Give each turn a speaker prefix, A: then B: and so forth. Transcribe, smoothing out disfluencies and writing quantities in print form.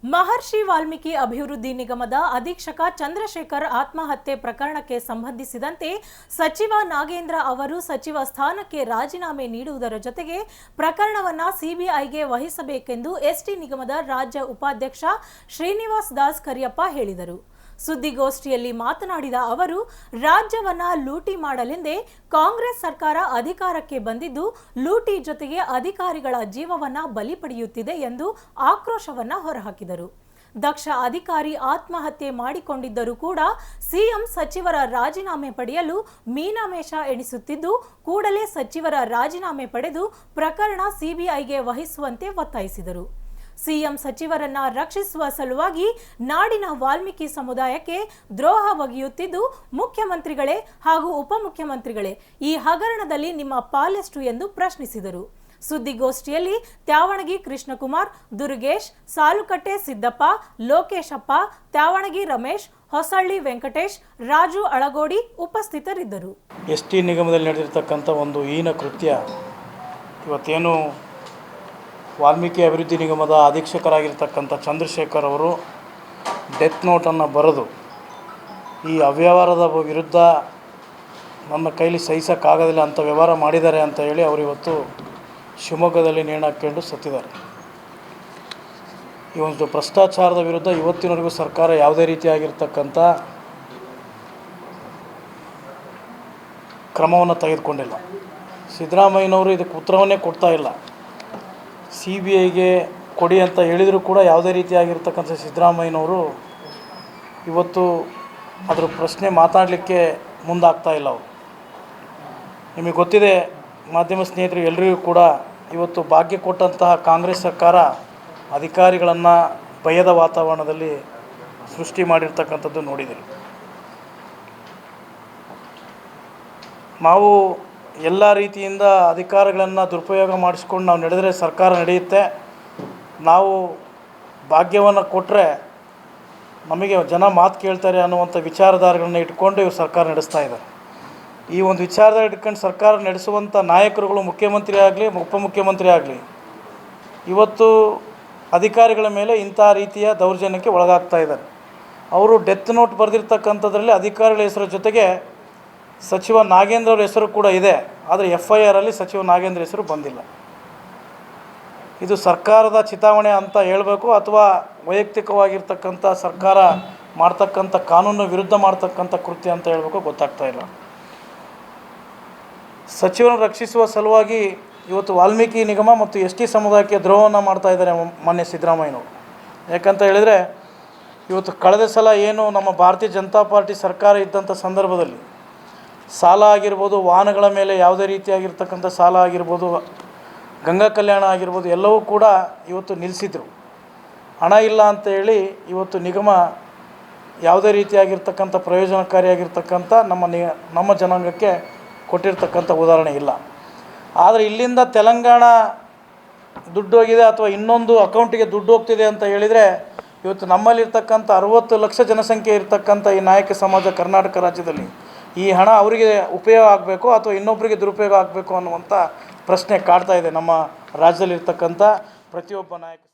A: ಮಹರ್ಷಿ ವಾಲ್ಮೀಕಿ ಅಭಿವೃದ್ಧಿ ನಿಗಮದ ಅಧೀಕ್ಷಕ ಚಂದ್ರಶೇಖರ್ ಆತ್ಮಹತ್ಯೆ ಪ್ರಕರಣಕ್ಕೆ ಸಂಬಂಧಿಸಿದಂತೆ ಸಚಿವ ನಾಗೇಂದ್ರ ಅವರು ಸಚಿವ ಸ್ಥಾನಕ್ಕೆ ರಾಜೀನಾಮೆ ನೀಡುವುದರ ಜೊತೆಗೆ ಪ್ರಕರಣವನ್ನು ಸಿಬಿಐಗೆ ವಹಿಸಬೇಕೆಂದು ಎಸ್ಟಿ ನಿಗಮದ ರಾಜ್ಯ ಉಪಾಧ್ಯಕ್ಷ ಶ್ರೀನಿವಾಸ್ ದಾಸ್ ಕರಿಯಪ್ಪ ಹೇಳಿದರು. ಸುದ್ದಿಗೋಷ್ಠಿಯಲ್ಲಿ ಮಾತನಾಡಿದ ಅವರು, ರಾಜ್ಯವನ್ನ ಲೂಟಿ ಮಾಡಲೆಂದೇ ಕಾಂಗ್ರೆಸ್ ಸರ್ಕಾರ ಅಧಿಕಾರಕ್ಕೆ ಬಂದಿದ್ದು ಲೂಟಿ ಜೊತೆಗೆ ಅಧಿಕಾರಿಗಳ ಜೀವವನ್ನ ಬಲಿ ಪಡೆಯುತ್ತಿದೆ ಎಂದು ಆಕ್ರೋಶವನ್ನ ಹೊರಹಾಕಿದರು. ದಕ್ಷ ಅಧಿಕಾರಿ ಆತ್ಮಹತ್ಯೆ ಮಾಡಿಕೊಂಡಿದ್ದರೂ ಕೂಡ ಸಿಎಂ ಸಚಿವರ ರಾಜೀನಾಮೆ ಪಡೆಯಲು ಮೀನಾಮೇಷ ಎಣಿಸುತ್ತಿದ್ದು ಕೂಡಲೇ ಸಚಿವರ ರಾಜೀನಾಮೆ ಪಡೆದು ಪ್ರಕರಣ ಸಿಬಿಐಗೆ ವಹಿಸುವಂತೆ ಒತ್ತಾಯಿಸಿದರು. ಸಿಎಂ ಸಚಿವರನ್ನ ರಕ್ಷಿಸುವ ಸಲುವಾಗಿ ನಾಡಿನ ವಾಲ್ಮೀಕಿ ಸಮುದಾಯಕ್ಕೆ ದ್ರೋಹ ಬಗೆಯುತ್ತಿದ್ದು ಮುಖ್ಯಮಂತ್ರಿಗಳೇ ಹಾಗೂ ಉಪಮುಖ್ಯಮಂತ್ರಿಗಳೇ, ಈ ಹಗರಣದಲ್ಲಿ ನಿಮ್ಮ ಪಾಲೆಷ್ಟು ಎಂದು ಪ್ರಶ್ನಿಸಿದರು. ಸುದ್ದಿಗೋಷ್ಠಿಯಲ್ಲಿ ತ್ಯಾವಣಗಿ ಕೃಷ್ಣಕುಮಾರ್, ದುರ್ಗೇಶ್, ಸಾಲುಕಟ್ಟೆ ಸಿದ್ದಪ್ಪ, ಲೋಕೇಶಪ್ಪ, ತ್ಯಾವಣಗಿ ರಮೇಶ್, ಹೊಸಳ್ಳಿ ವೆಂಕಟೇಶ್, ರಾಜು ಅಳಗೋಡಿ ಉಪಸ್ಥಿತರಿದ್ದರು.
B: ಎಸ್ಟಿ ನಿಗಮದಲ್ಲಿ ನಡೆದಿರತಕ್ಕಂಥ ಒಂದು ಹೀನ ಕೃತ್ಯ ಇವತ್ತೇನು ವಾಲ್ಮೀಕಿ ಅಭಿವೃದ್ಧಿ ನಿಗಮದ ಅಧೀಕ್ಷಕರಾಗಿರ್ತಕ್ಕಂಥ ಚಂದ್ರಶೇಖರ್ ಅವರು ಡೆತ್ ನೋಟನ್ನು ಬರೆದು ಈ ಅವ್ಯವಹಾರದ ವಿರುದ್ಧ ನನ್ನ ಕೈಲಿ ಸಹಿಸೋಕ್ಕಾಗೋದಿಲ್ಲ ಅಂತ ವ್ಯವಹಾರ ಮಾಡಿದ್ದಾರೆ ಅಂತ ಹೇಳಿ ಅವರು ಇವತ್ತು ಶಿವಮೊಗ್ಗದಲ್ಲಿ ನೇಣು ಹಾಕ್ಕೊಂಡು ಸತ್ತಿದ್ದಾರೆ. ಈ ಒಂದು ಭ್ರಷ್ಟಾಚಾರದ ವಿರುದ್ಧ ಇವತ್ತಿನವರೆಗೂ ಸರ್ಕಾರ ಯಾವುದೇ ರೀತಿಯಾಗಿರ್ತಕ್ಕಂಥ ಕ್ರಮವನ್ನು ತೆಗೆದುಕೊಂಡಿಲ್ಲ. ಸಿದ್ದರಾಮಯ್ಯನವರು ಇದಕ್ಕೆ ಉತ್ತರವನ್ನೇ ಕೊಡ್ತಾ ಇಲ್ಲ. ಸಿಬಿಐಗೆ ಕೊಡಿ ಅಂತ ಹೇಳಿದರೂ ಕೂಡ ಯಾವುದೇ ರೀತಿಯಾಗಿರ್ತಕ್ಕಂಥ ಸಿದ್ದರಾಮಯ್ಯನವರು ಇವತ್ತು ಅದರ ಪ್ರಶ್ನೆ ಮಾತಾಡಲಿಕ್ಕೆ ಮುಂದಾಗ್ತಾ ಇಲ್ಲ. ಅವರು ನಿಮಗೆ ಗೊತ್ತಿದೆ, ಮಾಧ್ಯಮ ಸ್ನೇಹಿತರು ಎಲ್ಲರಿಗೂ ಕೂಡ ಇವತ್ತು ಭಾಗ್ಯ ಕೊಟ್ಟಂತಹ ಕಾಂಗ್ರೆಸ್ ಸರ್ಕಾರ ಅಧಿಕಾರಿಗಳನ್ನು ಭಯದ ವಾತಾವರಣದಲ್ಲಿ ಸೃಷ್ಟಿ ಮಾಡಿರ್ತಕ್ಕಂಥದ್ದು ನೋಡಿದ್ದೀರಿ. ನಾವು ಎಲ್ಲ ರೀತಿಯಿಂದ ಅಧಿಕಾರಗಳನ್ನು ದುರುಪಯೋಗ ಮಾಡಿಸ್ಕೊಂಡು ನಾವು ನಡೆದರೆ ಸರ್ಕಾರ ನಡೆಯುತ್ತೆ. ನಾವು ಭಾಗ್ಯವನ್ನು ಕೊಟ್ಟರೆ ನಮಗೆ ಜನ ಮಾತು ಕೇಳ್ತಾರೆ ಅನ್ನುವಂಥ ವಿಚಾರಧಾರೆಗಳನ್ನ ಇಟ್ಕೊಂಡು ಇವರು ಸರ್ಕಾರ ನಡೆಸ್ತಾ ಇದ್ದಾರೆ. ಈ ಒಂದು ವಿಚಾರಧಾರೆ ಇಟ್ಕೊಂಡು ಸರ್ಕಾರ ನಡೆಸುವಂಥ ನಾಯಕರುಗಳು ಮುಖ್ಯಮಂತ್ರಿ ಆಗಲಿ ಉಪಮುಖ್ಯಮಂತ್ರಿ ಆಗಲಿ ಇವತ್ತು ಅಧಿಕಾರಿಗಳ ಮೇಲೆ ಇಂಥ ರೀತಿಯ ದೌರ್ಜನ್ಯಕ್ಕೆ ಒಳಗಾಗ್ತಾ ಇದ್ದಾರೆ. ಅವರು ಡೆತ್ ನೋಟ್ ಬರೆದಿರ್ತಕ್ಕಂಥದ್ರಲ್ಲಿ ಅಧಿಕಾರಿಗಳ ಹೆಸರು ಜೊತೆಗೆ ಸಚಿವ ನಾಗೇಂದ್ರ ಅವರ ಹೆಸರು ಕೂಡ ಇದೆ. ಆದರೆ FIR ಅಲ್ಲಿ ಸಚಿವ ನಾಗೇಂದ್ರ ಹೆಸರು ಬಂದಿಲ್ಲ. ಇದು ಸರ್ಕಾರದ ಚಿತಾವಣೆ ಅಂತ ಹೇಳಬೇಕು ಅಥವಾ ವೈಯಕ್ತಿಕವಾಗಿರ್ತಕ್ಕಂಥ ಸರ್ಕಾರ ಮಾಡ್ತಕ್ಕಂಥ ಕಾನೂನು ವಿರುದ್ಧ ಮಾಡ್ತಕ್ಕಂಥ ಕೃತ್ಯ ಅಂತ ಹೇಳಬೇಕು ಗೊತ್ತಾಗ್ತಾ ಇಲ್ಲ. ಸಚಿವರನ್ನು ರಕ್ಷಿಸುವ ಸಲುವಾಗಿ ಇವತ್ತು ವಾಲ್ಮೀಕಿ ನಿಗಮ ಮತ್ತು ST ಸಮುದಾಯಕ್ಕೆ ದ್ರೋಹವನ್ನು ಮಾಡ್ತಾ ಇದ್ದಾರೆ ಮಾನ್ಯ ಸಿದ್ದರಾಮಯ್ಯನವರು. ಯಾಕಂತ ಹೇಳಿದರೆ ಇವತ್ತು ಕಳೆದ ಸಲ ಏನು ನಮ್ಮ ಭಾರತೀಯ ಜನತಾ ಪಾರ್ಟಿ ಸರ್ಕಾರ ಇದ್ದಂಥ ಸಂದರ್ಭದಲ್ಲಿ ಸಾಲ ಆಗಿರ್ಬೋದು, ವಾಹನಗಳ ಮೇಲೆ ಯಾವುದೇ ರೀತಿಯಾಗಿರ್ತಕ್ಕಂಥ ಸಾಲ ಆಗಿರ್ಬೋದು, ಗಂಗಾ ಕಲ್ಯಾಣ ಆಗಿರ್ಬೋದು, ಎಲ್ಲವೂ ಕೂಡ ಇವತ್ತು ನಿಲ್ಲಿಸಿದರು. ಹಣ ಇಲ್ಲ ಅಂತ ಹೇಳಿ ಇವತ್ತು ನಿಗಮ ಯಾವುದೇ ರೀತಿಯಾಗಿರ್ತಕ್ಕಂಥ ಪ್ರಯೋಜನಕಾರಿಯಾಗಿರ್ತಕ್ಕಂಥ ನಮ್ಮ ಜನಾಂಗಕ್ಕೆ ಕೊಟ್ಟಿರ್ತಕ್ಕಂಥ ಉದಾಹರಣೆ ಇಲ್ಲ. ಆದರೆ ಇಲ್ಲಿಂದ ತೆಲಂಗಾಣ ದುಡ್ಡು ಹೋಗಿದೆ ಅಥವಾ ಇನ್ನೊಂದು ಅಕೌಂಟಿಗೆ ದುಡ್ಡು ಹೋಗ್ತಿದೆ ಅಂತ ಹೇಳಿದರೆ ಇವತ್ತು ನಮ್ಮಲ್ಲಿರ್ತಕ್ಕಂಥ 60 ಲಕ್ಷ ಜನಸಂಖ್ಯೆ ಇರ್ತಕ್ಕಂಥ ಈ ನಾಯಕ ಸಮಾಜ ಕರ್ನಾಟಕ ರಾಜ್ಯದಲ್ಲಿ ಈ ಹಣ ಅವರಿಗೆ ಉಪಯೋಗ ಆಗಬೇಕು ಅಥವಾ ಇನ್ನೊಬ್ಬರಿಗೆ ದುರುಪಯೋಗ ಆಗಬೇಕು ಅನ್ನುವಂಥ ಪ್ರಶ್ನೆ ಕಾಡ್ತಾ ಇದೆ ನಮ್ಮ ರಾಜ್ಯದಲ್ಲಿರ್ತಕ್ಕಂಥ ಪ್ರತಿಯೊಬ್ಬ ನಾಯಕ.